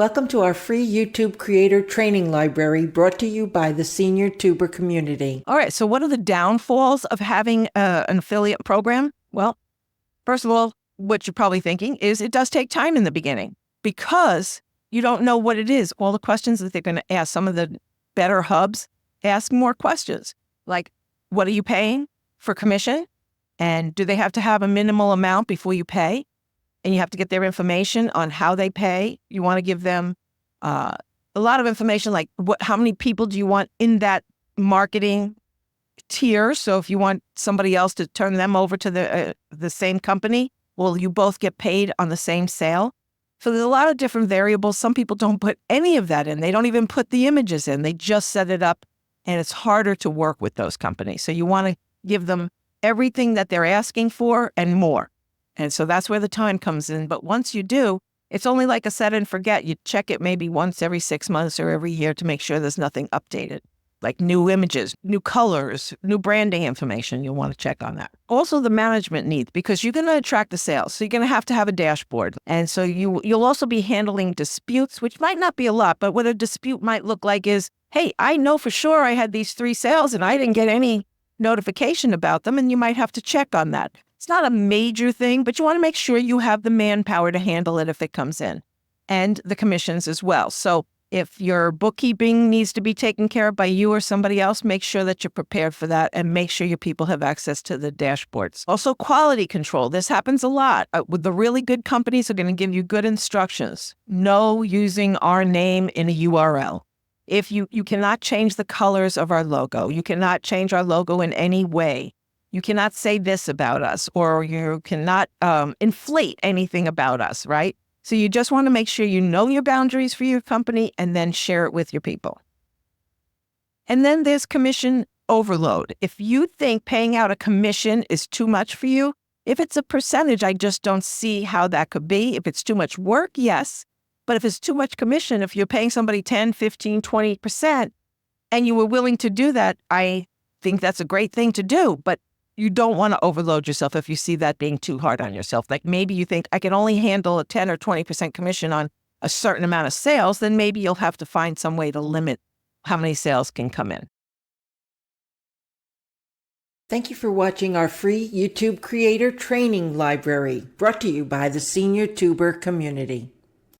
Welcome to our free YouTube creator training library brought to you by the senior tuber community. All right, so what are the downfalls of having an affiliate program? Well, first of all, what you're probably thinking is it does take time in the beginning because you don't know what it is. All the questions that they're going to ask, some of the better hubs ask more questions like, what are you paying for commission? And do they have to have a minimal amount before you pay? And you have to get their information on how they pay. You want to give them a lot of information like how many people do you want in that marketing tier? So if you want somebody else to turn them over to the same company, will you both get paid on the same sale? So there's a lot of different variables. Some people don't put any of that in. They don't even put the images in. They just set it up, and it's harder to work with those companies. So you want to give them everything that they're asking for and more. And so that's where the time comes in. But once you do, it's only like a set and forget. You check it maybe once every 6 months or every year to make sure there's nothing updated, like new images, new colors, new branding information. You'll want to check on that. Also, the management needs, because you're going to attract the sales. So you're going to have a dashboard. And so you'll also be handling disputes, which might not be a lot, but what a dispute might look like is, hey, I know for sure I had these 3 sales and I didn't get any notification about them. And you might have to check on that. It's not a major thing, but you want to make sure you have the manpower to handle it if it comes in, and the commissions as well. So if your bookkeeping needs to be taken care of by you or somebody else, make sure that you're prepared for that and make sure your people have access to the dashboards. Also, quality control. This happens a lot. With the really good companies are going to give you good instructions. No using our name in a URL. If you cannot change the colors of our logo, you cannot change our logo in any way. You cannot say this about us, or you cannot inflate anything about us, right? So you just want to make sure you know your boundaries for your company and then share it with your people. And then there's commission overload. If you think paying out a commission is too much for you, if it's a percentage, I just don't see how that could be. If it's too much work, yes. But if it's too much commission, if you're paying somebody 10, 15, 20%, and you were willing to do that, I think that's a great thing to do. But you don't want to overload yourself if you see that being too hard on yourself. Like maybe you think I can only handle a 10 or 20% commission on a certain amount of sales, then maybe you'll have to find some way to limit how many sales can come in. Thank you for watching our free YouTube creator training library brought to you by the senior tuber community.